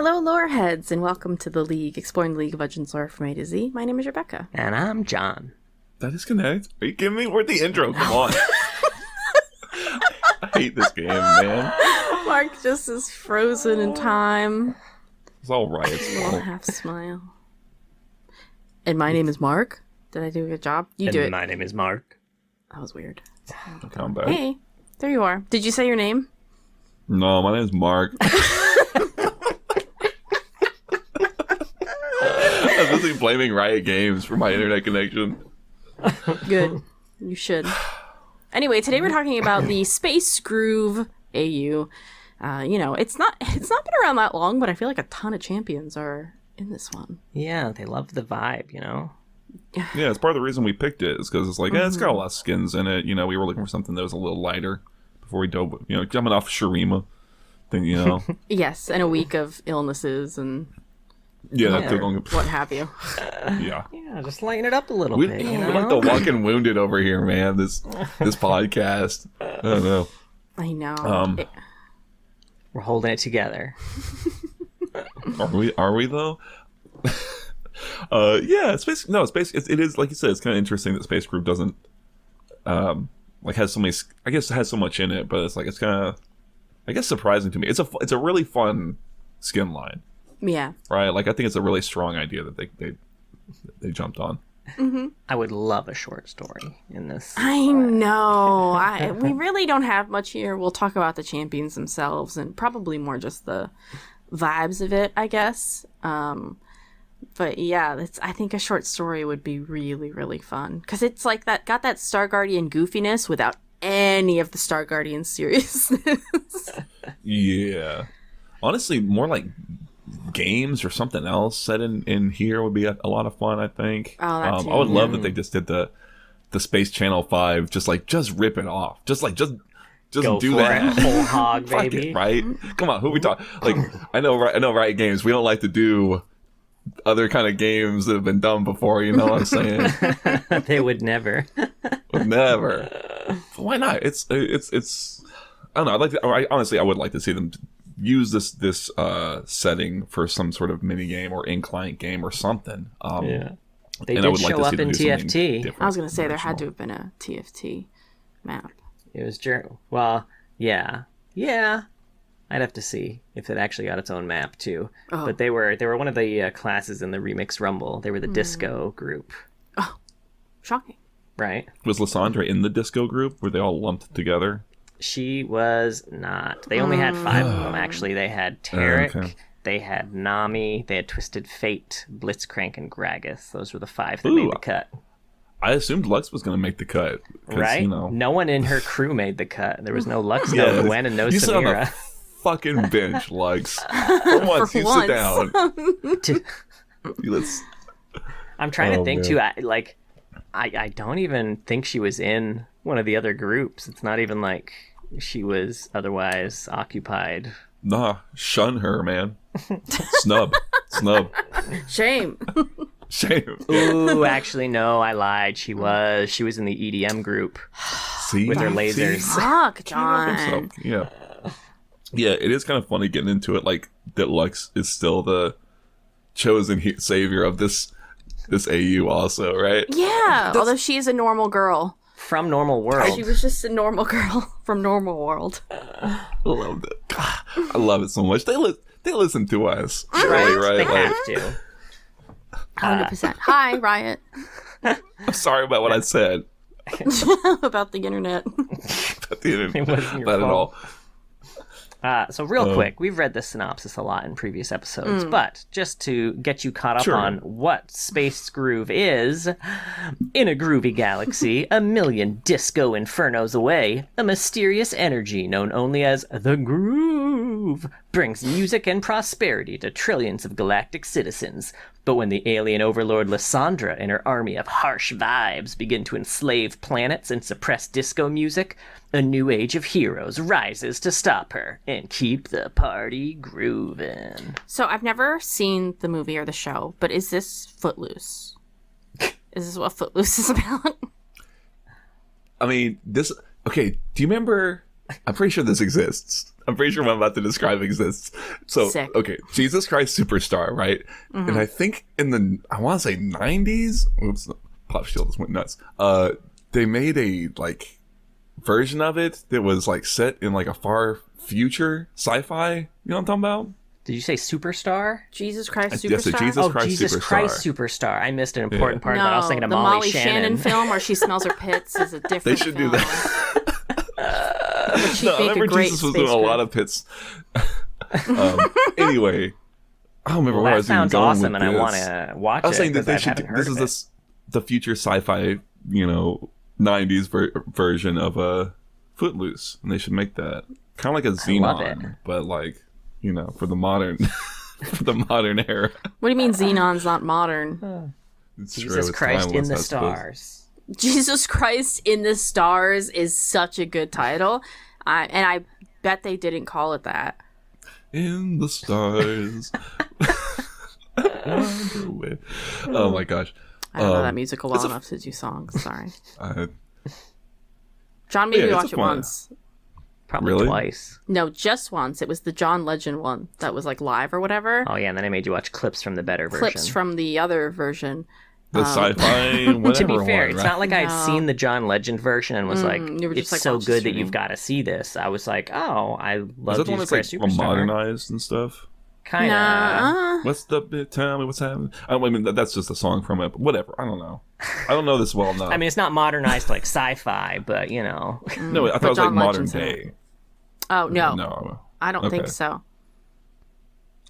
Hello, lore heads, and welcome to the League, exploring the League of Legends lore from A to Z. My name is Rebecca. And I'm John. That is connect. Are you kidding me? Where'd the intro? Come on. I hate this game, man. Mark just is frozen in time. It's all right. It's A little half smile. And my name is Mark. Did I do a good job? You do it. My name is Mark. That was weird. Come back. Hey, there you are. Did you say your name? No, my name's Mark. I was busy blaming Riot Games for my internet connection. Good. You should. Anyway, today we're talking about the Space Groove AU. It's not been around that long, but I feel like a ton of champions are in this one. Yeah, they love the vibe, you know? Yeah, it's part of the reason we picked it. Is because it's like, it's got a lot of skins in it. You know, we were looking for something that was a little lighter before we dove. You know, coming off Shurima thing, you know. Yes, and a week of illnesses and what have you. Yeah. Yeah, just lighten it up a little We, bit, you we're know? like the walking wounded over here, man. This podcast. I don't know. I know. We're holding it together. Are we though? Yeah, Space. No, Space. It is like you said. It's kind of interesting that Space Group doesn't has so many. I guess it has so much in it, but it's kind of, I guess, surprising to me. It's a really fun skin line. Yeah. Right. Like I think it's a really strong idea that they jumped on. Mm-hmm. I would love a short story in this. I know. We really don't have much here. We'll talk about the champions themselves and probably more just the vibes of it, I guess. But yeah, I think a short story would be really, really fun because it's like got that Star Guardian goofiness without any of the Star Guardian seriousness. Yeah, honestly, more like games or something else set in here would be a lot of fun. I think. Oh, that too, I would love that they just did the Space Channel 5, just rip it off, just Go do for that. it. Whole hog, Fuck baby. it, right? Come on, who we talk? Like, I know Riot Games. We don't like to do other kind of games that have been done before. You know what I'm saying? They would never. Never. But why not? It's. I don't know. I would like to see them use this setting for some sort of mini game or in-client game or something. Yeah. They did show up in TFT. I was going to say there had to have been a TFT map. It was well, yeah. I'd have to see if it actually got its own map too. Oh. But they were one of the classes in the Remix Rumble. They were the disco group. Oh, shocking! Right? Was Lysandra in the disco group? Were they all lumped together? She was not. They only had 5 of them actually. They had Tarek, they had Nami, they had Twisted Fate, Blitzcrank, and Gragas. Those were the 5 that made the cut. I assumed Lux was going to make the cut. Right? You know. No one in her crew made the cut. There was no Lux, no Gwen, and no you Samira. Sit on the fucking bench, Lux. For once, sit down. I'm trying to think, too. I don't even think she was in one of the other groups. It's not even like she was otherwise occupied. Nah, shun her, man. Snub. Shame. Shame. Ooh, actually, no, I lied. She was in the EDM group. See? With her lasers. Fuck, John. Yeah. Yeah, it is kind of funny getting into it, like, that Lux is still the chosen savior of this AU also, right? Yeah, although she is a normal girl. From Normal World. She was just a normal girl from Normal World. I loved it. God, I love it so much. They listen to us. Right? Right? They have to. 100%. Hi, Riot. I'm sorry about what I said. About the internet. It wasn't your Not fault. at all. So real quick, we've read the synopsis a lot in previous episodes, but just to get you caught up on what Space Groove is, in a groovy galaxy, a million disco infernos away, a mysterious energy known only as the Groove brings music and prosperity to trillions of galactic citizens. But when the alien overlord Lysandra and her army of harsh vibes begin to enslave planets and suppress disco music, a new age of heroes rises to stop her and keep the party grooving. So I've never seen the movie or the show, but is this Footloose? Is this what Footloose is about? I mean, okay, do you remember, I'm pretty sure this exists. I'm pretty sure what I'm about to describe exists. So, Sick. okay, Jesus Christ Superstar, right? Mm-hmm. And I think in the, I want to say 90s, oops, Pop Shield just went nuts. They made a, like, version of it that was, like, set in, like, a far future sci-fi. You know what I'm talking about? Did you say Superstar? Jesus Christ Superstar? Yes, Jesus Christ Jesus Superstar. Christ Superstar. I missed an important part, No, but I was thinking of the Molly Shannon film where she smells her pits is a different They should film. do that. But she'd No, I make a remember great Jesus was space doing a crew. lot of pits. Anyway, I don't remember Well, where I that was even sounds going awesome, with and I this. want to watch it. I was saying that 'cause they I should. haven't heard This of is it. this the future sci-fi, 90s version of a Footloose, and they should make that kind of like a love Xenon, but like for the modern for the modern era. What do you mean Xenon's not modern? It's true, Jesus it's Christ in timeless, the I suppose. stars. Jesus Christ in the Stars is such a good title. And I bet they didn't call it that. In the stars. Wander away. Oh my gosh. I don't know that musical well enough to do songs. Sorry. John made me it's watch a it fun- once. Probably Really? twice. No, just once. It was the John Legend one that was like live or whatever. Oh yeah, and then I made you watch clips from the better version. Clips from the other version. The sci-fi, whatever. To be fair, one, it's right? not like I had No. seen the John Legend version and was like, you were just it's like, so watch the good that streaming. you've got to see this. I was like, oh, I Is love that the one Jesus that's Christ like Superstar. modernized and stuff? Kind of. Nah. What's the bit? Tell me what's happening. I mean, that's just a song from it. But whatever. I don't know. I don't know this well enough. I mean, it's not modernized like sci-fi, but you know. no, I thought it was like John modern Legend's in it. day. Oh, no. No, I don't think Okay. so.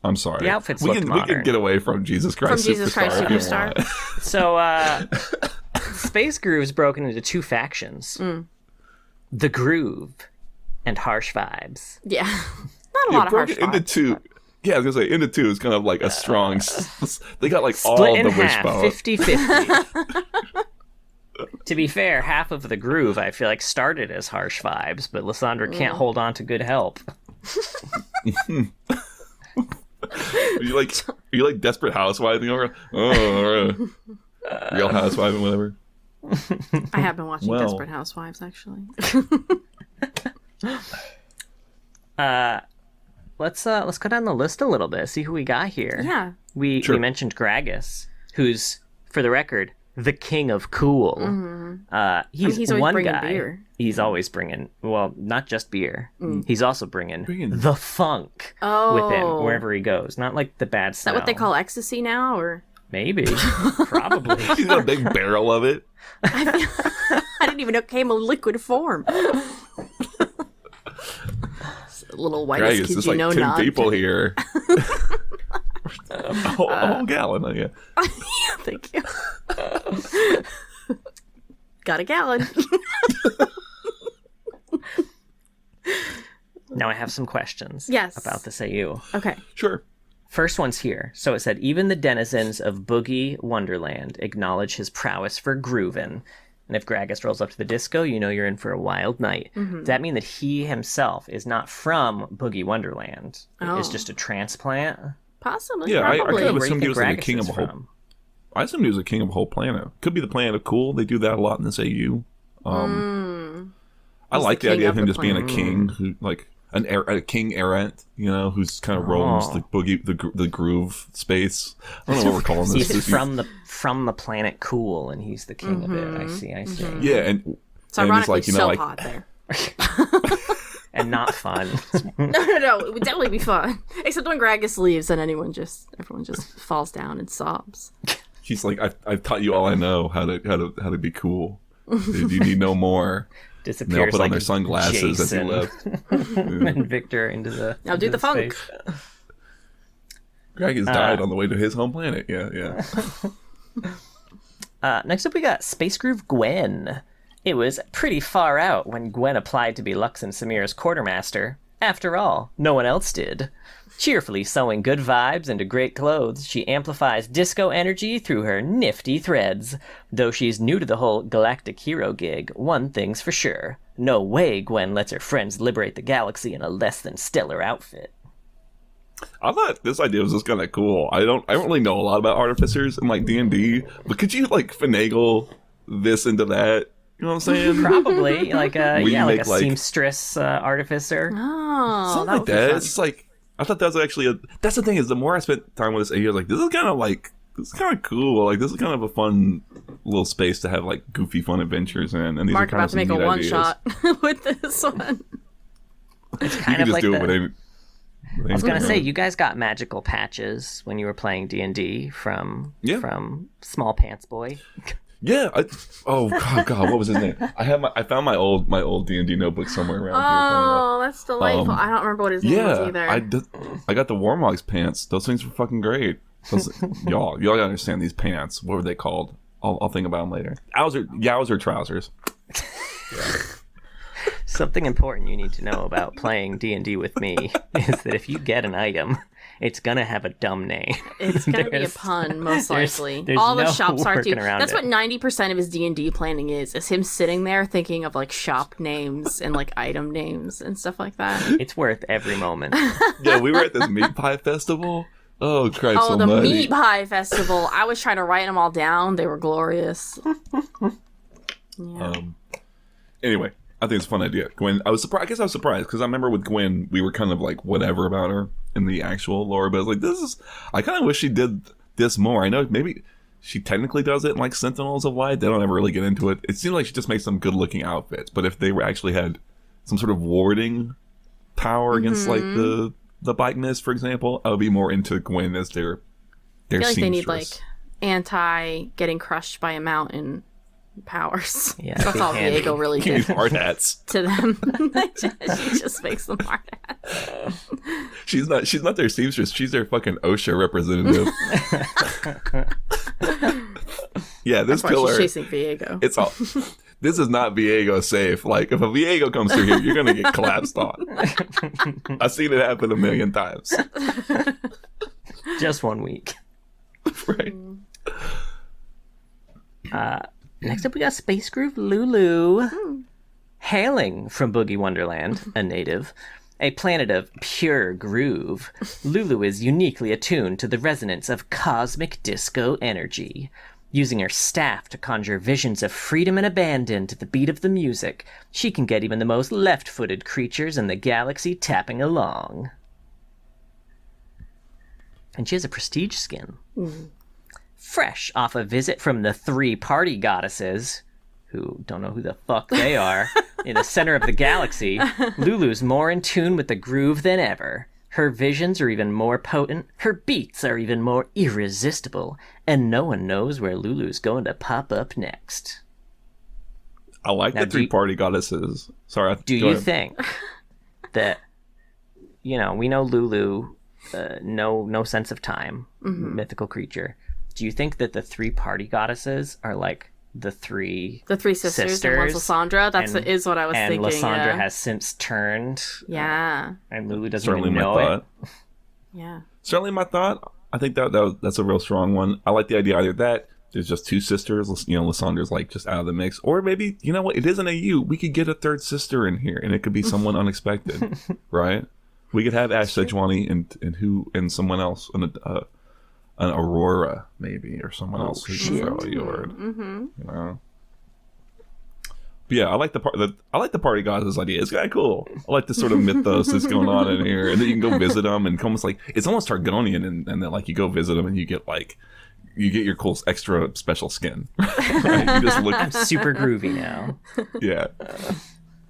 I'm sorry. The outfits we looked can modern. get away from Jesus Christ From Jesus Superstar. Christ if you Superstar? want. So, Space Groove is broken into two factions. The Groove and Harsh Vibes. Yeah. Not a lot of broke harsh it into vibes, two. but- Yeah, I was gonna say into two is kind of like a strong. They got like all Split in the half, wishbone. 50-50. To be fair, half of the Groove I feel like started as Harsh Vibes, but Lysandra can't hold on to good help. Are you like Desperate Housewiving over? Oh, Real Housewiving, whatever. I have been watching Well. Desperate Housewives, actually. Let's go down the list a little bit, see who we got here. Yeah. We mentioned Gragas, who's, for the record, the king of cool. He's always one bringing guy. beer. He's always bringing, well, not just beer. He's also bringing Bringing- the funk with him wherever he goes. Not like the bad Is smell. that what they call ecstasy now? Or Maybe. Probably. He's got a big barrel of it. I didn't even know it came in liquid form. Little white Greg, kids it's just you like know 10 not. people here. a whole gallon, yeah. Thank you. Got a gallon. Now I have some questions Yes. about this AU. Okay. Sure. First one's here. So it said, even the denizens of Boogie Wonderland acknowledge his prowess for groovin'. And if Gragas rolls up to the disco, you know you're in for a wild night. Does that mean that he himself is not from Boogie Wonderland? Is just a transplant? Possibly. Yeah, I Probably. kind of Where do you assumed he think was like a Gragas king is of a whole. from? I assumed he was a king of a whole planet. Could be the planet of cool. They do that a lot in this AU. I like the king idea of of him the just being a king who like a king errant, who's kind of roams the boogie, the groove space. I don't know what we're calling this. He's from the planet Cool, and he's the king of it. I see. Yeah, and It's ironically it's like so like hot there. And not fun. No. It would definitely be fun. Except when Gragas leaves and everyone just falls down and sobs. he's like, I've taught you all I know how to be cool. If you need no more. Disappears And they all put like on their sunglasses as he Jason left. and Victor into the. Now do into the funk. space. Greg has died on the way to his home planet. Yeah. Next up, we got Space Groove Gwen. It was pretty far out when Gwen applied to be Lux and Samir's quartermaster. After all, no one else did. Cheerfully sewing good vibes into great clothes, she amplifies disco energy through her nifty threads. Though she's new to the whole galactic hero gig, one thing's for sure. No way Gwen lets her friends liberate the galaxy in a less than stellar outfit. I thought this idea was just kind of cool. I don't really know a lot about artificers in like D&D, but could you like finagle this into that? You know what I'm saying? Probably like a Where you like make, a seamstress artificer. Oh, Something that like would be that. fun. It's like I thought that was actually that's the thing is the more I spent time with this, I was like, this is kind of cool. Like this is kind of a fun little space to have like goofy fun adventures in. And these Mark are kind about of to make a some neat one ideas. shot with this one. It's You kind can of just like do the, it with any. I was gonna say, you guys got magical patches when you were playing D&D from Small Pants Boy. Yeah. Oh God, what was his name? I found my old D&D notebook somewhere around here. Oh, that's delightful. I don't remember what his name was either. I got the Warmogs pants. Those things were fucking great. Y'all gotta understand these pants. What were they called? I'll think about them later. Yowzer trousers. Yeah. Something important you need to know about playing D&D with me is that if you get an item, it's gonna have a dumb name. It's gonna be a pun, most likely. there's All the no shops are too. working around That's it. what 90% of his D&D planning is him sitting there thinking of like shop names and like item names and stuff like that. It's worth every moment. Yeah, we were at this meat pie festival. Oh Christ! Oh, the almighty. meat pie festival. I was trying to write them all down. They were glorious. Yeah. Anyway, I think it's a fun idea. Gwen, I guess I was surprised because I remember with Gwen, we were kind of like whatever about her in the actual lore, but I was like, I kind of wish she did this more. I know maybe she technically does it in like Sentinels of Light. They don't ever really get into it. It seems like she just makes some good looking outfits, but if they actually had some sort of warding power against like the bike mist, for example, I would be more into Gwen as their I feel like they need seamstress. like anti getting crushed by a mountain powers. Yeah, That's be all handy. Viego really You need did hard hats. to them. She just makes them hard hats. She's not their seamstress. She's their fucking OSHA representative. Yeah, this That's why killer. she's chasing Viego. It's all. This is not Viego safe. Like if a Viego comes through here, you're gonna get collapsed on. I've seen it happen a million times. Just 1 week. Right. Next up, we got Space Groove Lulu. Hailing from Boogie Wonderland, a native, a planet of pure groove, Lulu is uniquely attuned to the resonance of cosmic disco energy. Using her staff to conjure visions of freedom and abandon to the beat of the music, she can get even the most left-footed creatures in the galaxy tapping along. And she has a prestige skin. Fresh off a visit from the 3 party goddesses, who don't know who the fuck they are, in the center of the galaxy, Lulu's more in tune with the groove than ever. Her visions are even more potent, her beats are even more irresistible, and no one knows where Lulu's going to pop up next. I like Now, the 3 party goddesses. Sorry. Do go you ahead. think that, we know Lulu, no sense of time, mythical creature. Do you think that the 3 party goddesses are like the 3 sisters and one's Lysandra? Is what I was thinking. And Lysandra yeah. has since turned. Yeah. And Lulu doesn't Certainly even my know thought. it. Yeah. Certainly my thought. I think that's a real strong one. I like the idea either that there's just 2 sisters, Lysandra's like just out of the mix, or maybe you know what, it isn't a you. We could get a 3rd sister in here, and it could be someone unexpected, right? We could have Ash Sejuani and someone else, an Aurora maybe, or someone else who's fairly Yord. You know. But yeah, I like the party goddess idea. It's kind of cool. I like the sort of mythos that's going on in here, and then you can go visit them, and almost like it's almost Targonian, and then like you go visit them, and you get your cool extra special skin. Right? You just look Super groovy now. yeah.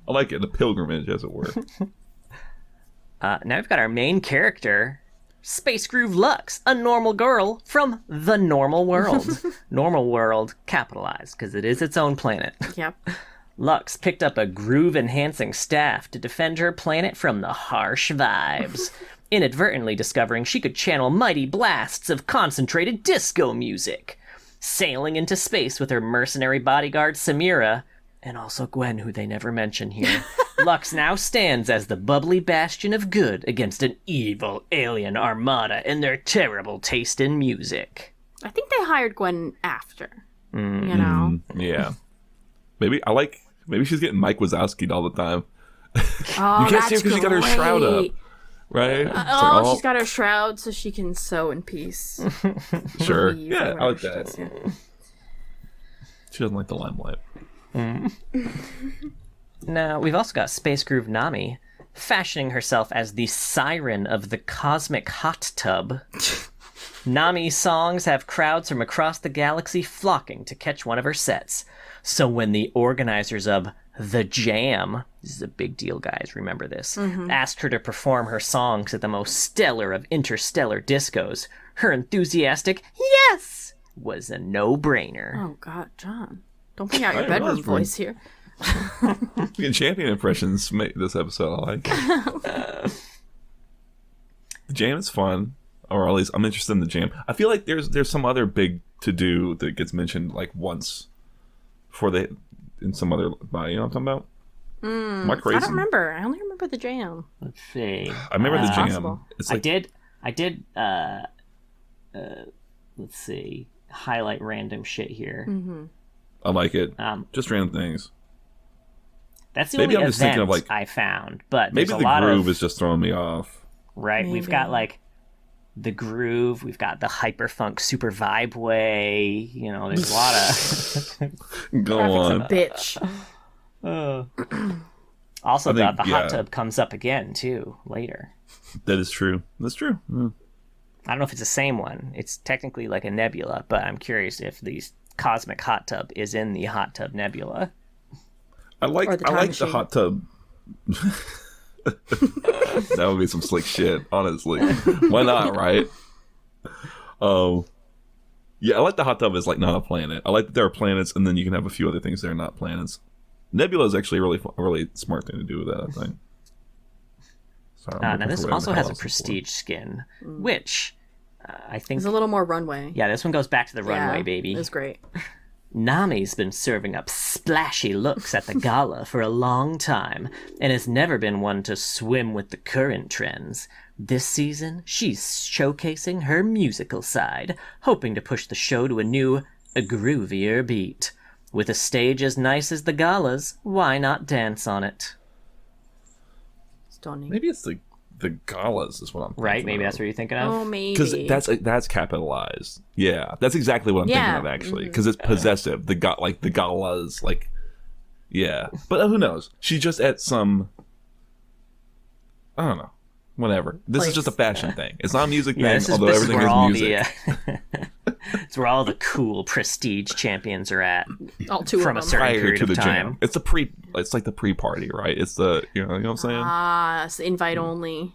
I like it. The pilgrimage, as it were. Now we've got our main character, Space Groove Lux, a normal girl from the normal world. Normal world capitalized, because it is its own planet. Yep. Lux picked up a groove-enhancing staff to defend her planet from the harsh vibes, inadvertently discovering she could channel mighty blasts of concentrated disco music. Sailing into space with her mercenary bodyguard Samira, and also Gwen, who they never mention here, Lux now stands as the bubbly bastion of good against an evil alien armada and their terrible taste in music. I think they hired Gwen after. You know? Yeah. Maybe she's getting Mike Wazowski'd all the time. Oh, You can't see her because she got her shroud up. great. Right? She's got her shroud so she can sew in peace. Sure. Leave Yeah, or I like whatever she that. does, yeah. She doesn't like the limelight. Now, we've also got Space Groove Nami, fashioning herself as the siren of the cosmic hot tub. Nami's songs have crowds from across the galaxy flocking to catch one of her sets. So when the organizers of The Jam, this is a big deal, guys, remember this, asked her to perform her songs at the most stellar of interstellar discos, her enthusiastic yes was a no-brainer. Oh, God, John. Don't bring out your bedroom voice here. Getting champion impressions make this episode, I like. The Jam is fun. Or at least I'm interested in the Jam. I feel like there's some other big to-do that gets mentioned like once before they in some other body. You know what I'm talking about? Am I crazy? I don't remember. I only remember the Jam. Let's see. I remember the Jam. Possible. It's like, I did let's see, highlight random shit here. I like it. Just random things. That's the Maybe only I'm just thinking event of, like, I found. But maybe there's the a lot groove of, is just throwing me off. right. We've got like the groove. We've got the hyperfunk super vibe way. You know, there's a lot of Go on. Bitch. Also, I think, the hot tub comes up again too later. That is true. That's true. Yeah. I don't know if it's the same one. It's technically like a nebula, but I'm curious if the cosmic hot tub is in the hot tub nebula. I like the hot tub. That would be some slick shit, honestly. Why not, right? Yeah, I like the hot tub as like not a planet. I like that there are planets, and then you can have a few other things that are not planets. Nebula is actually a really smart thing to do with that, I think. So now this also has a prestige skin, which I think It's a little more runway. Yeah, this one goes back to the runway, baby. It was great. Nami's been serving up splashy looks at the gala for a long time and has never been one to swim with the current trends. This season, she's showcasing her musical side, hoping to push the show to a groovier beat. With a stage as nice as the gala's, why not dance on it? Stunning. Maybe it's the galas is what I'm thinking Right? Maybe of. that's what you're thinking of? Oh, maybe. Because that's capitalized. Yeah, that's exactly what I'm thinking of actually. Because it's possessive. The galas, like, yeah. But who knows? She just at some, I don't know, whatever. This is just a fashion thing. It's not a music thing. Although everything is music. It's where all the cool prestige champions are at. All two from of a them. certain Prior period to the of time. Jam. It's like the pre-party, right? It's the you know what I'm saying? It's invite only.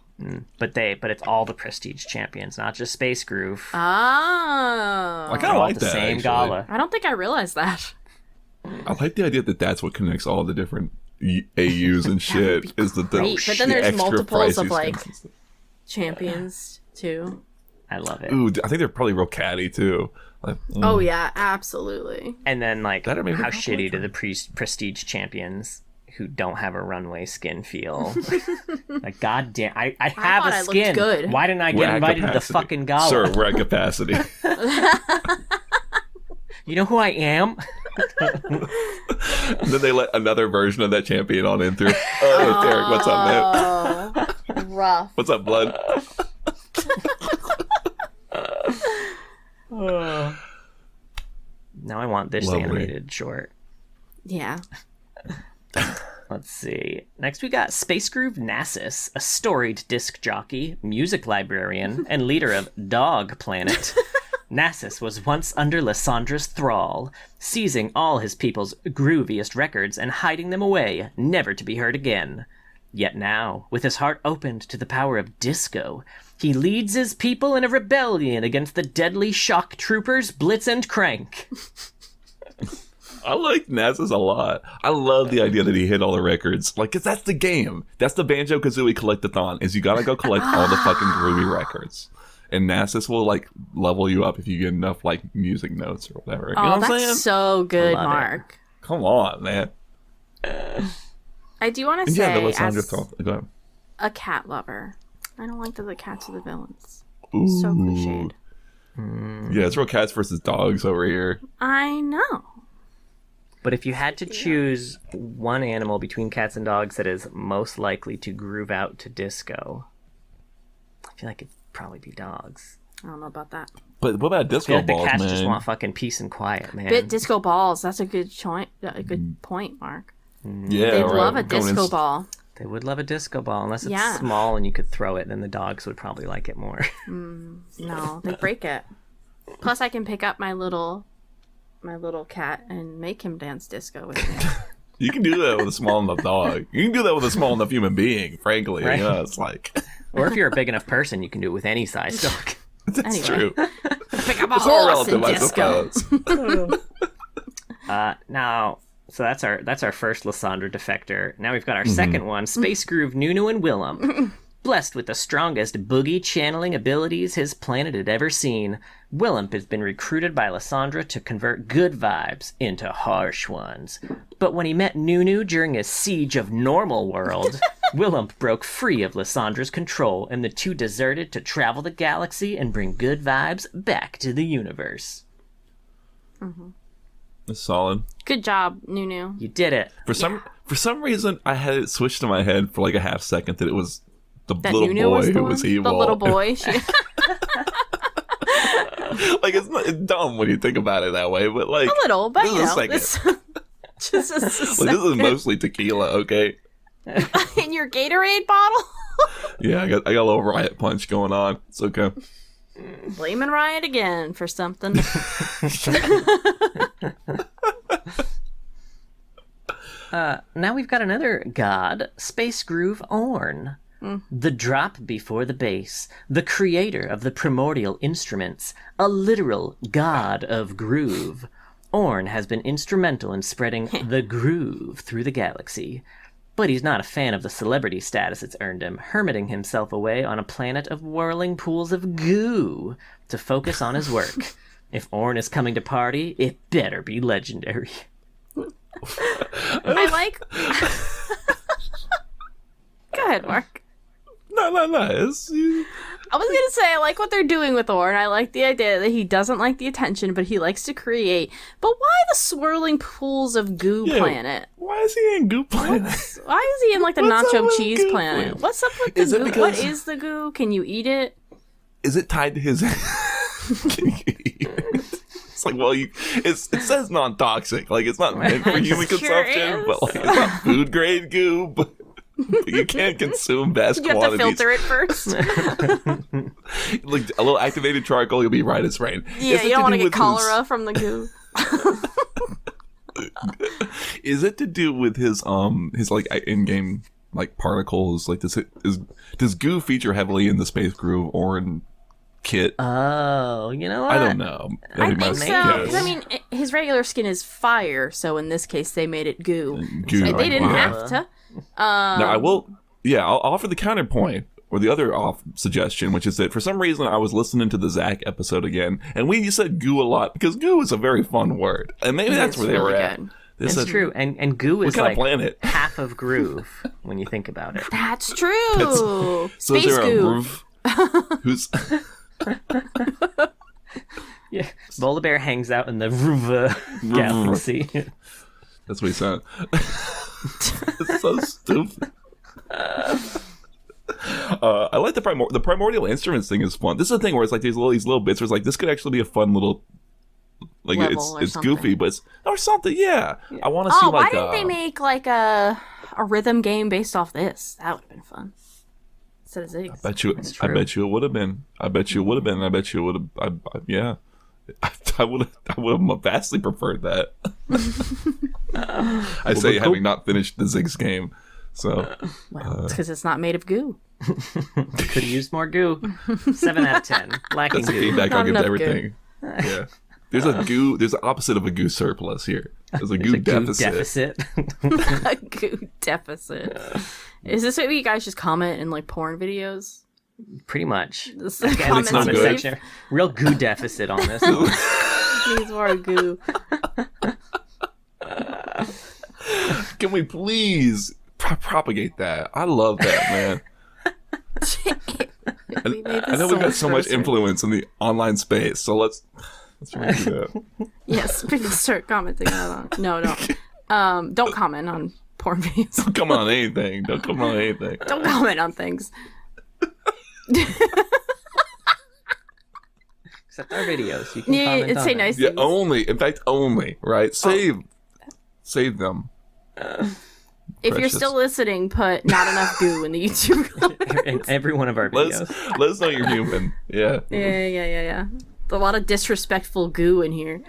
But it's all the prestige champions, not just Space Groove. Oh. I kind of all like the that. same actually. gala. I don't think I realized that. I like the idea that that's what connects all the different AUs and shit. Is the great. But then the there's extra multiples of, pricey like, skins and stuff. champions too. I love it. Ooh, I think they're probably real catty too. Like, Oh yeah, absolutely. And then like That or maybe how the shitty do the prestige champions who don't have a runway skin feel? Like goddamn, I have thought a I looked skin. good. Why didn't I we're get at invited to the capacity. fucking gala? Sir, we're at capacity. You know who I am? And then they let another version of that champion on in through. Oh, Derek, what's up, man? Oh, rough. What's up, blood? Now I want this Lovely. animated short. Yeah. Let's see. Next we got Space Groove Nasus, a storied disc jockey, music librarian, and leader of Dog Planet. Nasus was once under Lyssandra's thrall, seizing all his people's grooviest records and hiding them away, never to be heard again. Yet now, with his heart opened to the power of disco, he leads his people in a rebellion against the deadly shock troopers Blitz and Crank. I like Nasus a lot. I love the idea that he hit all the records. Like, 'cause that's the game. That's the Banjo-Kazooie collectathon, is you gotta go collect all the fucking groovy records. And Nasus will, like, level you up if you get enough, like, music notes or whatever. You know Oh, what I'm that's saying? so good, love it. Mark. Come on, man. I do want to And say, yeah, the Lysandra as thought. Go ahead. a cat lover, I don't like that the cats are the villains. Ooh. So cliched. Yeah, it's real cats versus dogs over here. I know. But if you had to choose one animal between cats and dogs that is most likely to groove out to disco, I feel like it'd probably be dogs. I don't know about that. But what about I feel disco like the balls, cats man? just want fucking peace and quiet, man. Bit disco balls. That's a good point, Mark. Yeah, They'd right. love a Going disco in- ball. They would love a disco ball, unless it's Yeah. small and you could throw it, then the dogs would probably like it more. No, they break it. Plus, I can pick up my little cat and make him dance disco with me. You can do that with a small enough dog. You can do that with a small enough human being, frankly. Right. You know, it's like... Or if you're a big enough person, you can do it with any size dog. That's Anyway. true. Pick up a It's all horse and relative, I disco. suppose. Now, so that's our first Lysandra defector. Now we've got our second one, Space Groove Nunu and Willem. Blessed with the strongest boogie channeling abilities his planet had ever seen, Willem has been recruited by Lysandra to convert good vibes into harsh ones. But when he met Nunu during a siege of Normal World, Willem broke free of Lysandra's control, and the two deserted to travel the galaxy and bring good vibes back to the universe. It's solid. Good job, Nunu. You did it. For some reason, I had it switched to my head for like a half second that it was the That little Nunu boy was the who one? was evil. The little boy. She... Like it's dumb when you think about it that way, but like a little, but this you is a know, second. this... just a Like, this is second. mostly tequila, okay? In your Gatorade bottle. Yeah, I got a little riot punch going on. It's okay. Blaming Riot again for something. Now we've got another god, Space Groove Orn. The drop before the bass, the creator of the primordial instruments, a literal god of groove. Orn has been instrumental in spreading the groove through the galaxy. But he's not a fan of the celebrity status it's earned him, hermiting himself away on a planet of whirling pools of goo to focus on his work. If Orn is coming to party, it better be legendary. I like. Go ahead, Mark. No. It's, I was gonna say I like what they're doing with Orn. I like the idea that he doesn't like the attention, but he likes to create. But why the swirling pools of goo planet? why is he in Goop Planet? Why is he in like the What's up nacho with cheese goo planet? planet? What's up with the Is it goo? because- What is the goo? Can you eat it? Is it tied to his? It's like, well, it says non-toxic. Like it's not meant for human Sure consumption, is. but like it's not food grade goo. But you can't consume vast You have to quantities. filter it first. Like a little activated charcoal, you'll be right as rain. Yeah, Is it you don't want to do get with cholera from the goo. Is it to do with his like in-game like particles? Like does goo feature heavily in the Space Groove Orn kit? Oh, you know what? I don't know. I That'd be my think so. guess. 'Cause, I mean, his regular skin is fire, so in this case, they made it goo. Goo, They didn't yeah. have to. Now I will. Yeah, I'll offer the counterpoint or the other off suggestion, which is that for some reason I was listening to the Zach episode again, and we said goo a lot because goo is a very fun word, and maybe that's where they really were at. good. They It's said, true, and goo is kind of like planet? half of groove when you think about it. That's true. So Space is there goo. a roof? Who's Yeah, Volibear hangs out in the Ruva galaxy. that's what he said. It's so stupid. I like the primordial instruments thing is fun. This is the thing where it's like these little bits where it's like this could actually be a fun little like Level or it's something. goofy, but it's or something. Yeah, I want to see Oh, why like didn't they make like a rhythm game based off this? That would have been fun. Instead of Ziggs. I bet you it would have been. I bet you it would have been. I bet you it would have. Yeah. I would have vastly preferred that. I say having not finished the Ziggs game, so Well, it's because it's not made of goo. Could have used more goo. 7 out of 10. Lacking that's the goo. feedback I'll Not give to enough goo. everything. Yeah, there's a goo. There's the opposite of a goo surplus here. There's a goo deficit. A goo deficit. Is this what you guys just comment in like porn videos? Pretty much. This Yeah, comment it's not comment good. section. Real goo deficit on this. needs more goo. Can we please propagate that? I love that, man. We made I this know we've got so much grosser. influence in the online space, so let's really do that. Yes, please start commenting on. No. Don't comment on porn videos. Don't come on anything. Don't come on anything. Don't comment on things. Except our videos. You can comment on say them. nice Yeah, things. only, right? Save them. If you're Precious. still listening, put not enough goo in the YouTube comments. In every one of our videos. Let us know you're human. Yeah. Yeah. A lot of disrespectful goo in here.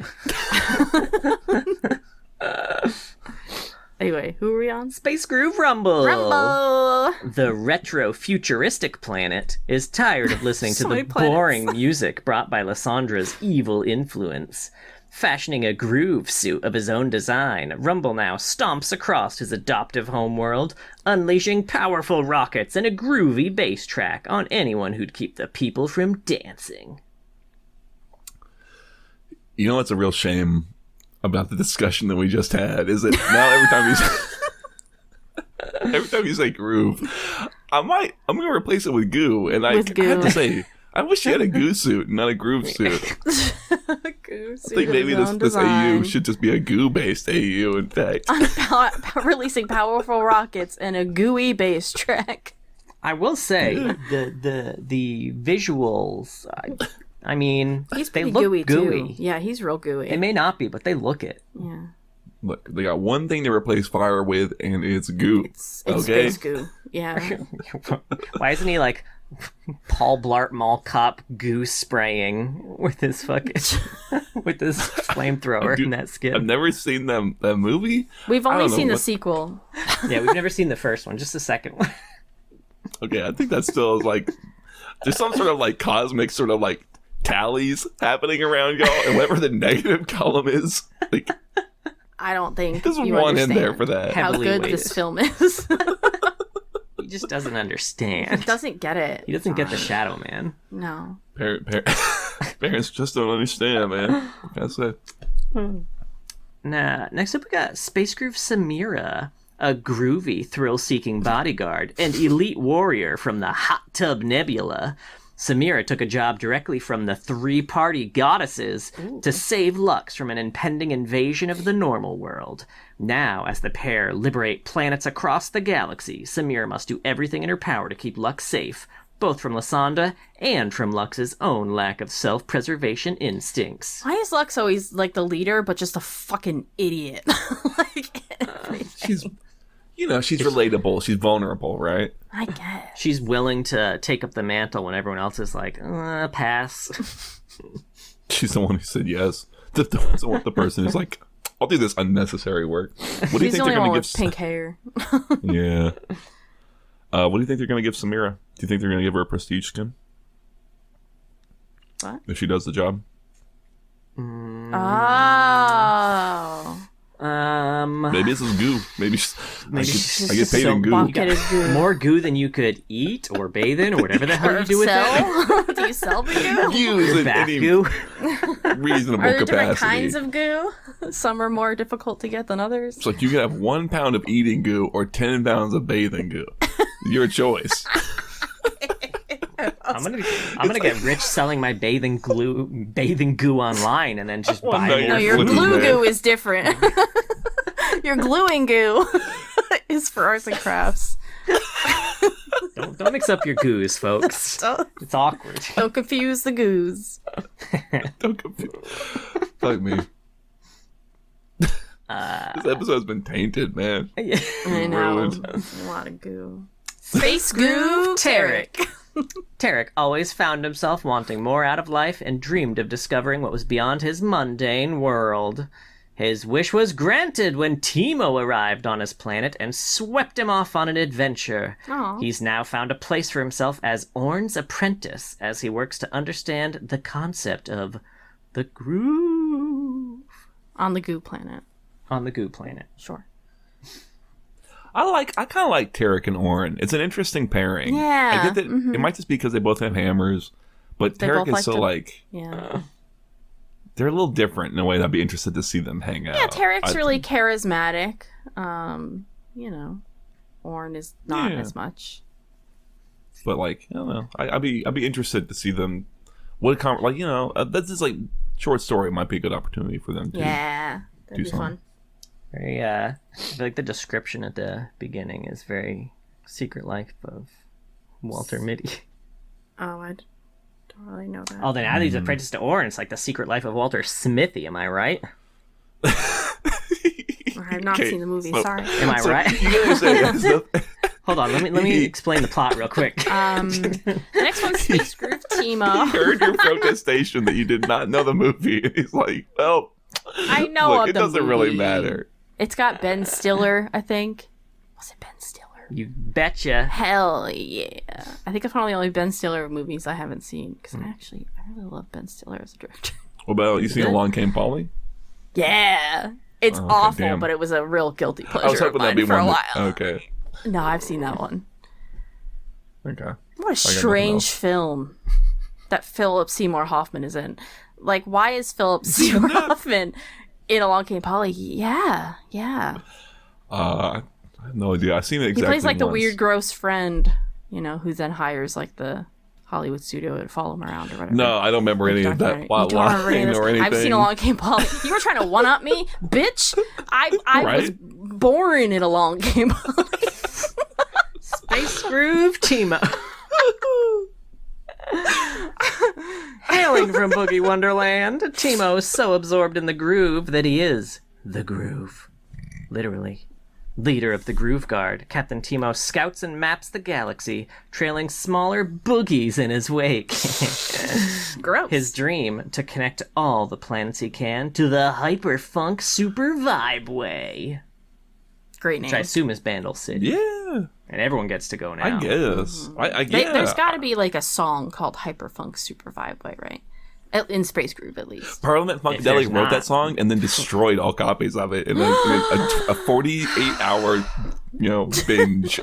Anyway, who are we on? Space Groove Rumble. Rumble! The retro-futuristic planet is tired of listening to So the many planets. boring music brought by Lyssandra's evil influence. Fashioning a groove suit of his own design, Rumble now stomps across his adoptive homeworld, unleashing powerful rockets and a groovy bass track on anyone who'd keep the people from dancing. You know what's a real shame about the discussion that we just had is that now every time you say groove, I'm gonna replace it with goo, and I have to say I wish you had a goo suit, not a groove suit. Goo I think maybe this AU should just be a goo-based AU, in fact. Releasing powerful rockets and a gooey bass track. I will say the visuals. I mean, He's they pretty look gooey, gooey. too. Yeah, he's real gooey. It may not be, but they look it. Yeah. Look, they got one thing to replace fire with, and it's goo. It's okay? space goo. Yeah. Why isn't he like Paul Blart Mall Cop goo spraying with his fucking with his flamethrower in that skit? I've never seen that movie. We've I only don't know seen the what- sequel. Yeah, we've never seen the first one, just the second one. Okay, I think that's still like there's some sort of like cosmic sort of like tallies happening around y'all, and whatever the negative column is, like I don't think there's you one in understand there for that. how Heavily good weighted. this film is. He just doesn't understand. Doesn't get it. He doesn't get the Shadow Man. No. Parents just don't understand, man. That's it. Nah, next up we got Space Groove Samira, a groovy, thrill-seeking bodyguard and elite warrior from the Hot Tub Nebula. Samira took a job directly from the three-party goddesses to save Lux from an impending invasion of the normal world. Now, as the pair liberate planets across the galaxy, Samira must do everything in her power to keep Lux safe, both from Lysandra and from Lux's own lack of self-preservation instincts. Why is Lux always like the leader, but just a fucking idiot? Like, She's relatable. She's vulnerable, right? I guess. She's willing to take up the mantle when everyone else is like, pass. She's the one who said yes. The person who's like, I'll do this unnecessary work. What do you She's think the they're only going one to with give? pink hair. Yeah. What do you think they're going to give Samira? Do you think they're going to give her a prestige skin What? if she does the job? Oh. Maybe this is goo. Maybe she's I get paid in goo. bucket of goo. More goo than you could eat or bathe in or whatever the hell you do with that. Sell? Do you sell the goo? Use in Bath any goo. reasonable Are there capacity. different kinds of goo? Some are more difficult to get than others. It's like you can have 1 pound of eating goo or 10 pounds of bathing goo. Your choice. I'm gonna get rich selling my bathing goo online and then just buy no, more. No, your Flippy glue man. goo is different. Your gluing goo is for arts and crafts. Don't mix up your goos, folks. It's awkward. Don't confuse the goos. Don't confuse. Fuck me. This episode's been tainted, man. I know. Ruined. A lot of goo. Space goo Tarek. Tarek always found himself wanting more out of life and dreamed of discovering what was beyond his mundane world. His wish was granted when Timo arrived on his planet and swept him off on an adventure. Aw. He's now found a place for himself as Ornn's apprentice as he works to understand the concept of the groove On the goo planet. on the goo planet. Sure. I kind of like Tarek and Ornn. It's an interesting pairing. Yeah, I get that it might just be because they both have hammers, but They Tarek both is like so to- like Yeah. they're a little different in a way that I'd be interested to see them hang out. Yeah, Tarek's I really think. charismatic. Ornn is not Yeah. as much. But like I don't know, I'd be interested to see them. That's just like short story might be a good opportunity for them to. Yeah. That'd do be something. fun. Very, I feel like the description at the beginning is very Secret Life of Walter Mitty. Oh, I Don't really know that. Oh, then now he's apprenticed to Orin. It's like the secret life of Walter Smithy. Am I right? I have not seen the movie. Sorry. Am I right? You gotta say, Hold on. Let me explain the plot real quick. The next one's Space Groove Teemo. he heard your protestation that you did not know the movie, and he's like, "Well, I know look, of it the doesn't movie. really matter." It's got Ben Stiller, I think. Was it Ben Stiller? You betcha. Hell yeah! I think it's one of the only Ben Stiller movies I haven't seen because I really love Ben Stiller as a director. What about you? Seen Along Came Polly? Yeah, it's okay, awful, damn. but it was a real guilty pleasure. I was hoping of that'd mine be for one. a while. Okay. No, I've seen that one. Okay. What a strange film that Philip Seymour Hoffman is in. Like, why is Philip Seymour Hoffman in Along Came Polly? Yeah. I have no idea. I've seen it exactly. He plays like the once. weird, gross friend, who then hires like the Hollywood studio to follow him around or whatever. No, I don't remember any of that plot line or anything. I've seen Along Came Polly. You were trying to one up me, bitch. I was born in Along Came Polly. Space Groove Teemo. Hailing from Boogie Wonderland, Teemo is so absorbed in the groove that he is the groove. Literally. Leader of the Groove Guard, Captain Teemo scouts and maps the galaxy, trailing smaller boogies in his wake. Gross. His dream to connect all the planets he can to the hyper-funk super vibe way. Great name. Which I assume is Bandle City. Yeah. And everyone gets to go now. I guess. I guess. There's got to be like a song called Hyperfunk Super Vibe Way, right? In Space Groove, at least. Parliament there's Funkadelic wrote not. that song and then destroyed all copies of it in a 48-hour, binge.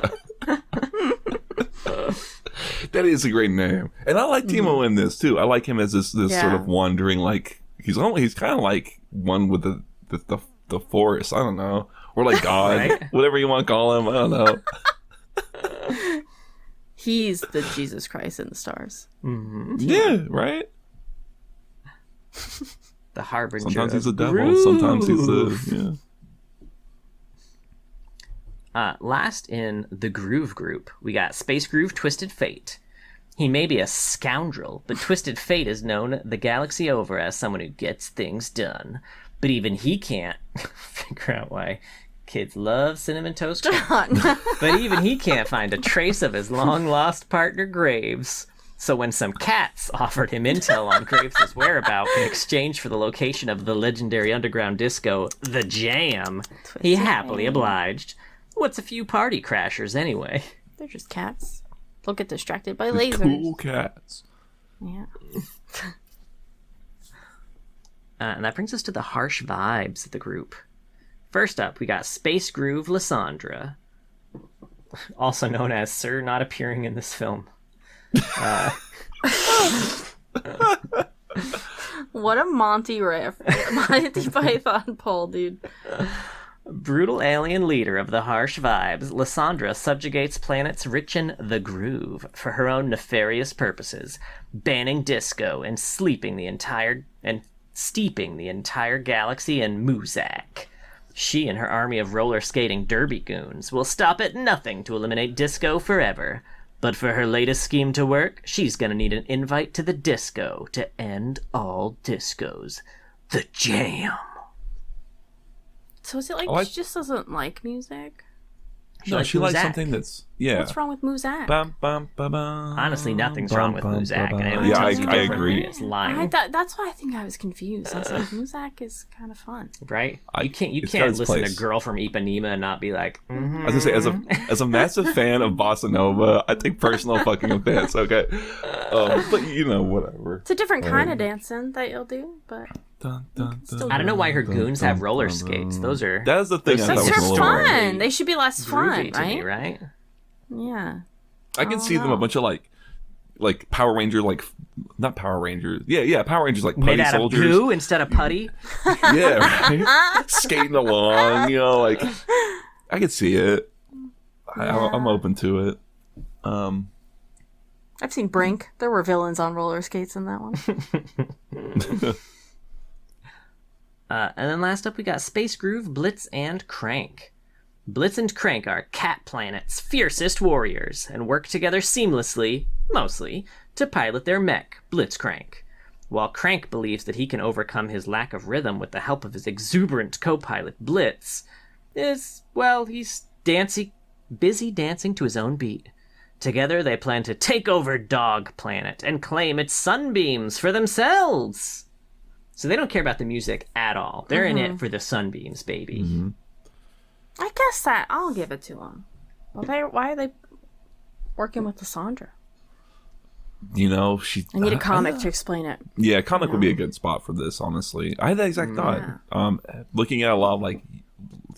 That is a great name, and I like Teemo in this too. I like him as this sort of wandering, like he's kind of like one with the forest. I don't know, or like God, Right? whatever you want to call him. I don't know. He's the Jesus Christ in the stars. Yeah, right. The harbinger. Sometimes he's a of devil. groove. Sometimes he's Last in the Groove Group, we got Space Groove Twisted Fate. He may be a scoundrel, but Twisted Fate is known the galaxy over as someone who gets things done. But even he can't figure out why kids love Cinnamon Toast Crunch. But even he can't find a trace of his long-lost partner Graves. So when some cats offered him intel on Graves' whereabouts in exchange for the location of the legendary underground disco, The Jam, he happily obliged. What's a few party crashers anyway? They're just cats. They'll get distracted by lasers. cool cats. Yeah. And that brings us to the harsh vibes of the group. First up, we got Space Groove Lysandra, also known as Sir Not Appearing in This Film. What a Monty Python poll, dude. Brutal alien leader of the harsh vibes, Lysandra subjugates planets rich in the groove for her own nefarious purposes, banning disco and steeping the entire galaxy in Muzak. She and her army of roller skating derby goons will stop at nothing to eliminate disco forever. But for her latest scheme to work, she's gonna need an invite to the disco to end all discos. The Jam. So is it like she just doesn't like music? She likes something that's What's wrong with Muzak? Bum, bum, bum, bum, Honestly, nothing's bum, wrong with bum, Muzak. bum, And bum. anyone Yeah, tells you I differently agree. is lying, That's why I think I was confused. I was like, Muzak is kind of fun. right? You can't it's got can't its listen place. to Girl from Ipanema and not be like, I was gonna say, as a massive fan of bossa nova, I take personal fucking offense. Okay, but whatever. It's a different kind of dancing that you'll do, but Dun, dun, dun, I don't know why her dun, goons dun, have roller dun, skates. dun. Those are That's the thing I thought that's was a her little weird. fun. They should be less fun, groovy to right? me, right? Yeah. I can see them a bunch of like Power Ranger, like not Power Rangers. Yeah, Power Rangers like Made putty out soldiers. of goo instead of putty. Yeah, right? Skating along, like I could see it. I'm open to it. I've seen Brink. There were villains on roller skates in that one. And then last up, we got Space Groove, Blitz, and Crank. Blitz and Crank are Cat Planet's fiercest warriors and work together seamlessly, mostly, to pilot their mech, Blitzcrank. While Crank believes that he can overcome his lack of rhythm with the help of his exuberant co-pilot Blitz, he's busy dancing to his own beat. Together they plan to take over Dog Planet and claim its sunbeams for themselves. So they don't care about the music at all. They're in it for the sunbeams, baby. Mm-hmm. I guess that I'll give it to them. Well, why are they working with Lysandra? You know, I need a comic to explain it. Yeah, comic would be a good spot for this, honestly. I had that exact thought. Looking at a lot of like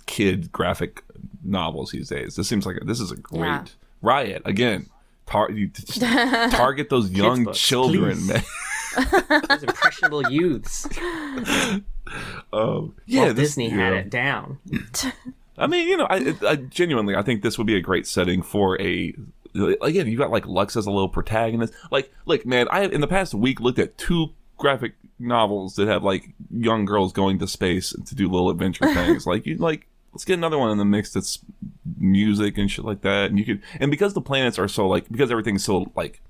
kid graphic novels these days, this seems like this is a great Riot again. Target those young books, children, please. man. Those impressionable youths. Disney had it down. I mean, you know, I genuinely, I think this would be a great setting for a. Again, you got like Lux as a little protagonist. Like, man, I have in the past week looked at 2 graphic novels that have like young girls going to space to do little adventure things. Let's get another one in the mix that's music and shit like that. And because the planets are so because everything's so like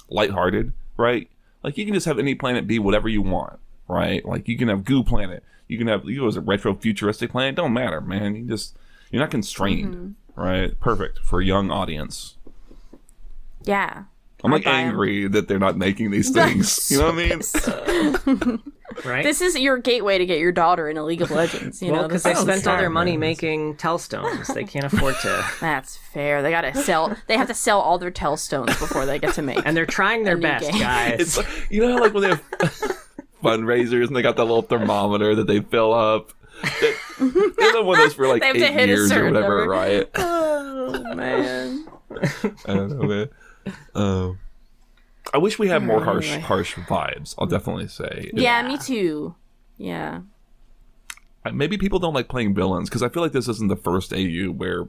lighthearted, right? Like you can just have any planet be whatever you want, right? Like you can have Goo Planet, you can have a retro futuristic planet. Don't matter, man. You're not constrained, right? Perfect for a young audience. Yeah. I'm like angry that they're not making these things. You know what I mean? Right? This is your gateway to get your daughter into League of Legends. You know, because they spent all their money making Tellstones. They can't afford to. That's fair. They gotta sell. They have to sell all their Tellstones before they get to make. And they're trying their best, game. guys. It's like, you know, like when they have fundraisers and they got that little thermometer that they fill up. They're the one that's for like 8 years or whatever, number. right? Oh man. I don't know, man. I wish we had more harsh vibes. I'll definitely say. Yeah, me too. Yeah. Maybe people don't like playing villains because I feel like this isn't the first AU where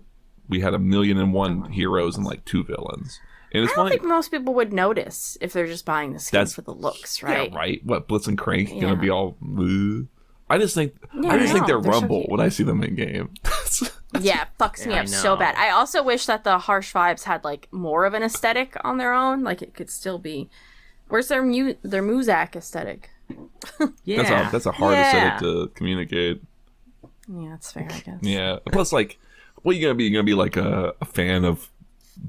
we had 1,000,001 heroes and like 2 villains. And it's I don't think most people would notice if they're just buying the skin for the looks, right? Yeah, right. What, Blitz and Crank gonna be all? I just think they're Rumble when I see them in game. Yeah, it fucks me up so bad. I also wish that the harsh vibes had like more of an aesthetic on their own. Like it could still be. Where's their Muzak aesthetic? Yeah, that's a hard aesthetic to communicate. Yeah, that's fair, I guess. Yeah. Plus, like, what are you gonna be? You're gonna be like a fan of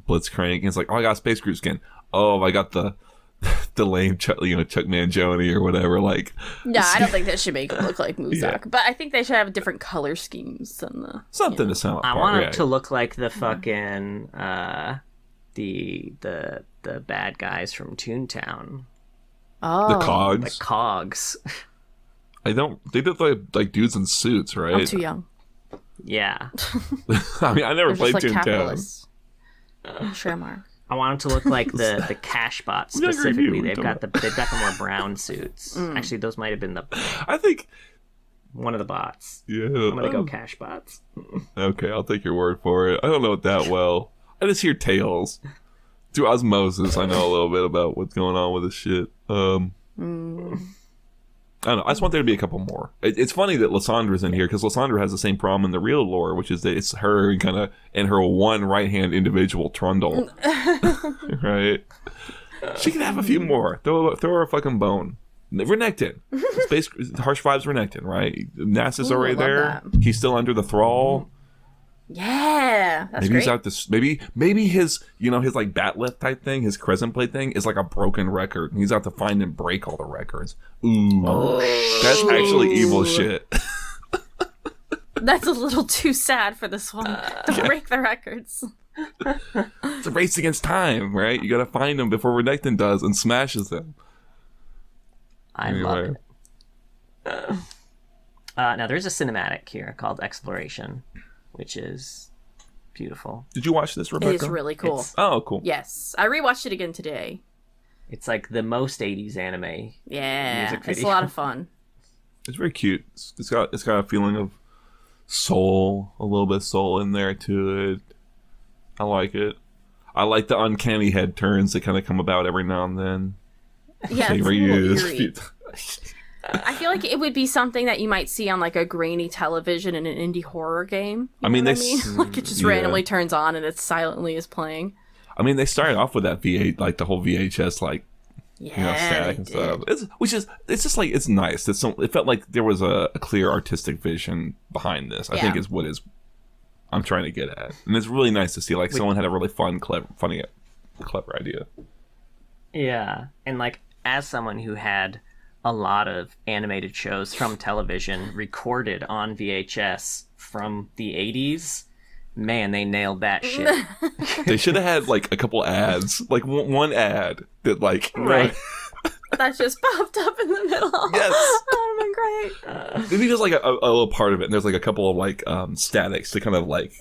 Blitzcrank, and it's like, oh, I got Space Group skin. Oh, I got the lame Chuck Mangione or whatever. Like, no, I don't think that should make it look like Muzak, but I think they should have different color schemes than the something to sound. I want it to look like the fucking the bad guys from Toontown. Oh, the Cogs. The Cogs. They look like dudes in suits, right? I'm too young. Yeah. I mean, I never They're played just like Toontown. Sure, Mark. I want them to look like the cash bots specifically. They've got the more brown suits. Actually, those might have been I think one of the bots. Yeah. I'm gonna go cash bots. Okay, I'll take your word for it. I don't know it that well. I just hear tales. Through osmosis, I know a little bit about what's going on with this shit. I don't know. I just want there to be a couple more. It's funny that Lysandra's in here because Lysandra has the same problem in the real lore, which is that it's her and her one right-hand individual Trundle. Right? She can have a few more. Throw her a fucking bone. Renekton. Space harsh vibes Renekton, right? NASA's already there. That. He's still under the thrall. Yeah, that's maybe great. He's out this. Maybe his his like bat lift type thing, his crescent plate thing is like a broken record, and he's out to find and break all the records. Ooh, that's actually evil shit. That's a little too sad for this one. To break the records. It's a race against time, right? You got to find them before Renekton does and smashes them. I love it. Now there's a cinematic here called Exploration, which is beautiful. Did you watch this, Rebecca? It is really cool. Oh, cool. Yes, I rewatched it again today. It's like the most 80s anime. Yeah, music it's a video. lot of fun. It's very cute. It's got a feeling of soul, a little bit of soul in there to it. I like it. I like the uncanny head turns that kind of come about every now and then. Yeah, They it's a little reuse. eerie. I feel like it would be something that you might see on like a grainy television in an indie horror game. I mean, Like it just randomly turns on and it silently is playing. I mean, they started off with that V8, like the whole VHS like Yeah, static and stuff. It's just like, it's nice. It felt like there was a clear artistic vision behind this. I think is what I'm trying to get at, and it's really nice to see like someone had a really clever idea. Yeah, and like as someone who had a lot of animated shows from television recorded on VHS from the 80s, man, they nailed that shit. They should have had like a couple ads, like one ad that like right. That just popped up in the middle. Yes. That would have been great. Maybe just like a little part of it, and there's like a couple of like statics to kind of like,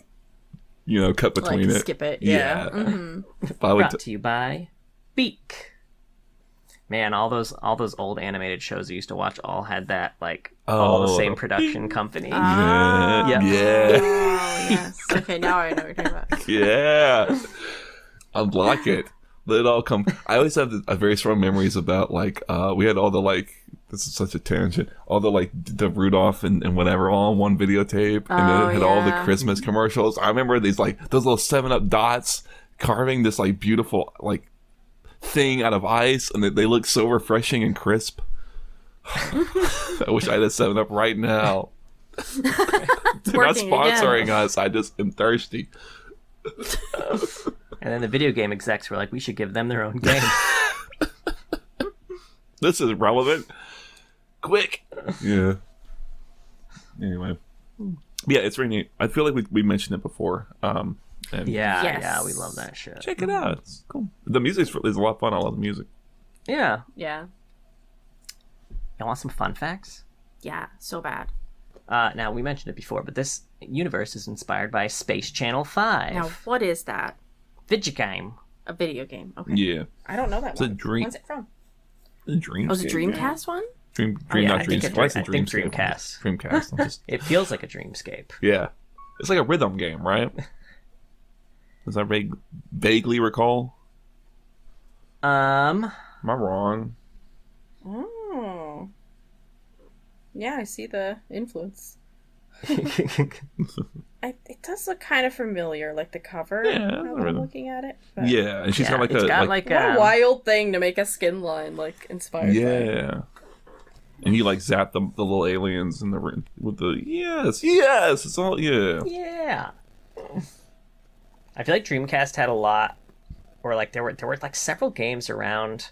cut between it. Skip it. Yeah. Mm-hmm. Brought to you by Beak. Man, all those old animated shows I used to watch all had that like all the same production company. Yeah. Yep. Yeah. Oh, yes. Okay, now I know what you're talking about. Yeah. Unlock it. Let it all come. I always have very strong memories about like we had all the like, this is such a tangent, all the like the Rudolph and whatever all on one videotape, and then it had all the Christmas commercials. I remember these like those little 7-Up dots carving this like beautiful like thing out of ice, and they look so refreshing and crisp. I wish I had a 7-Up right now. They're not sponsoring us. I just am thirsty. And then the video game execs were like, we should give them their own game. This is relevant. Quick. Yeah. Anyway. Yeah, it's really neat. I feel like we mentioned it before. And yeah, we love that shit. check it out. It's cool. The music's a lot of fun. I love the music. Yeah. Yeah. You want some fun facts? Yeah, so bad. Now, we mentioned it before, but this universe is inspired by Space Channel 5. Now, what is that? Video game. A video game. Okay. Yeah. I don't know that one. It's a dream. When's it from? The Dreamscape. Oh, it's a Dreamcast one? I think Dreamcast. Dreamcast. It feels like a dreamscape. Yeah. It's like a rhythm game, right? Does that vaguely recall? Am I wrong? Oh. Yeah, I see the influence. It does look kind of familiar, like the cover. Yeah, now that I'm looking at it. But Yeah, and she's got like it's a got like, what a wild thing to make a skin line like inspired. yeah. And you like zap the little aliens in the with the yes, it's all Yeah. I feel like Dreamcast had a lot, or like there were like several games around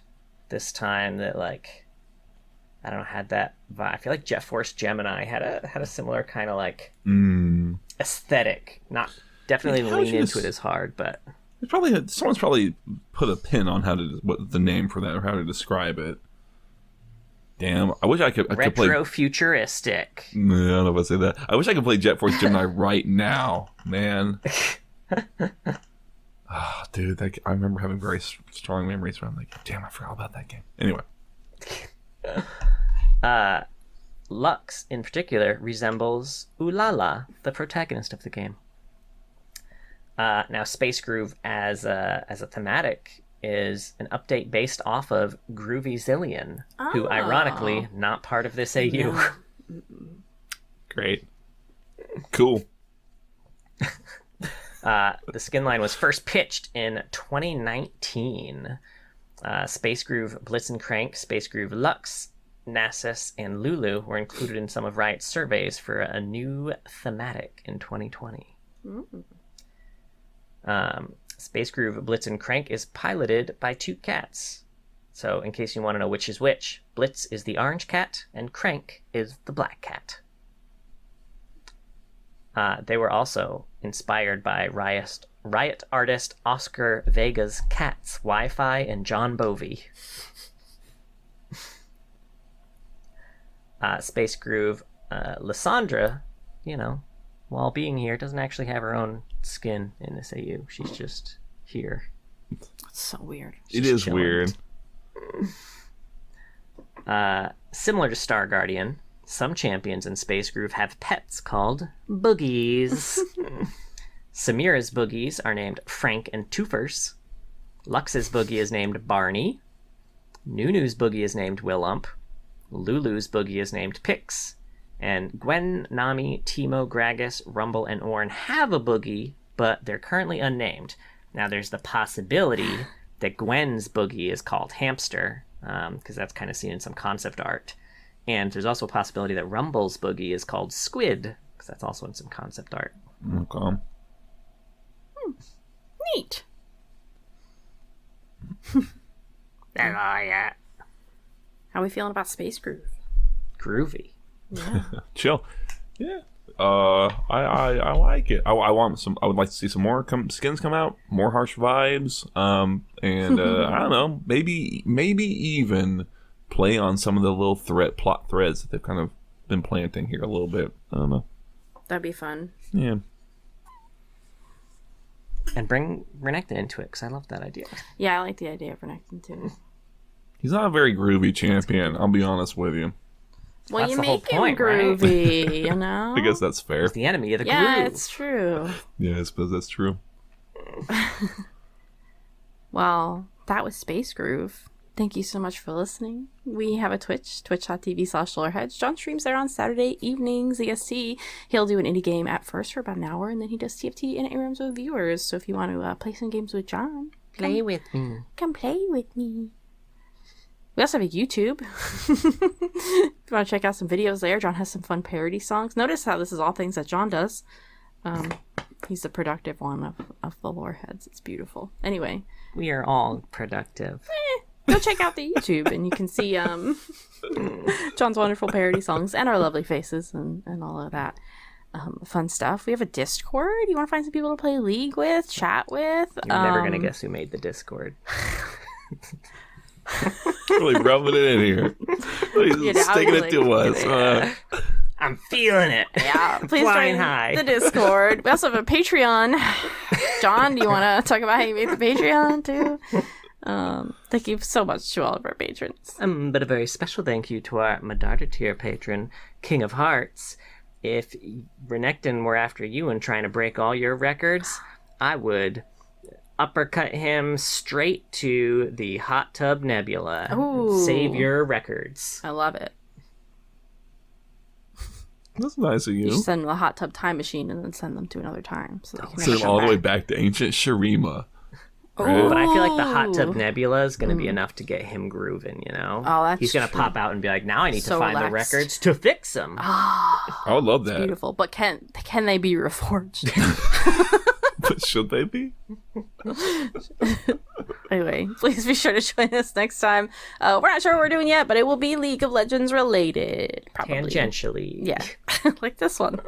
this time that like, I don't know, had that vibe. I feel like Jet Force Gemini had a similar kind of like aesthetic. Not definitely lean into it as hard, but it's someone's probably put a pin on what the name for that or how to describe it. Damn, I wish I could play retro futuristic. No, I don't know if I say that. I wish I could play Jet Force Gemini right now, man. Oh, dude, I remember having very strong memories where I'm like, damn, I forgot about that game. Anyway. Lux, in particular, resembles Ulala, the protagonist of the game. Now, Space Groove as a thematic is an update based off of Groovy Zillion, who, ironically, not part of this AU. No. Great. Cool. The skin line was first pitched in 2019. Space Groove Blitz and Crank, Space Groove Lux, Nasus, and Lulu were included in some of Riot's surveys for a new thematic in 2020. Space Groove Blitz and Crank is piloted by two cats. So, in case you want to know which is which, Blitz is the orange cat, and Crank is the black cat. They were also inspired by Riot artist Oscar Vega's cats, Wi-Fi, and John Bovey. Space Groove Lysandra, while being here, doesn't actually have her own skin in this AU. She's just here. It's so weird. It is weird. Similar to Star Guardian, some champions in Space Groove have pets called boogies. Samira's boogies are named Frank and Toofers. Lux's boogie is named Barney. Nunu's boogie is named Willump. Lulu's boogie is named Pix. And Gwen, Nami, Timo, Gragas, Rumble, and Orn have a boogie, but they're currently unnamed. Now, there's the possibility that Gwen's boogie is called Hamster, because that's kind of seen in some concept art. And there's also a possibility that Rumble's boogie is called Squid, because that's also in some concept art. Okay. Neat. Yeah. How are we feeling about Space Groove? Groovy. Yeah. Chill. Yeah. I like it. I want some. I would like to see some more skins come out, more harsh vibes. And I don't know, maybe even play on some of the little plot threads that they've kind of been planting here a little bit. I don't know. That'd be fun. Yeah. And bring Renekton into it, because I love that idea. Yeah, I like the idea of Renekton too. He's not a very groovy champion. I'll be honest with you. Well, That's you the whole make him point, right? groovy, you know? I guess that's fair. It's the enemy of the Yeah, groove. it's true. Yeah, I suppose that's true. Well, that was Space Groove. Thank you so much for listening. We have a Twitch, twitch.tv/Loreheads. John streams there on Saturday evenings, EST. He'll do an indie game at first for about an hour, and then he does TFT and ARAMs with viewers. So if you want to play some games with John, come play with me. We also have a YouTube. If you want to check out some videos there, John has some fun parody songs. Notice how this is all things that John does. He's the productive one of the Loreheads. It's beautiful. Anyway. We are all productive. Go check out the YouTube and you can see John's wonderful parody songs and our lovely faces and all of that fun stuff. We have a Discord. You want to find some people to play League with, chat with? You're never going to guess who made the Discord. Really rubbing it in here. He's sticking it to us. I'm feeling it. Yeah, please Flying join high. the Discord. We also have a Patreon. John, do you want to talk about how you made the Patreon too? Thank you so much to all of our patrons. But a very special thank you to our Madara tier patron, King of Hearts. If Renekton were after you and trying to break all your records, I would uppercut him straight to the Hot Tub Nebula. Ooh. Save your records. I love it. That's nice of You you. should send them the hot tub time machine and then send them to another time. So they can Send never him all come the way back. back to ancient Shurima. Oh. But I feel like the Hot Tub Nebula is going to be enough to get him grooving, you know? Oh, that's He's going to true. pop out and be like, now I need So to find relaxed. the records to fix them. I would love that. Beautiful. But can they be reforged? But should they be? Anyway, please be sure to join us next time. We're not sure what we're doing yet, but it will be League of Legends related. Probably. Tangentially. Yeah. Like this one.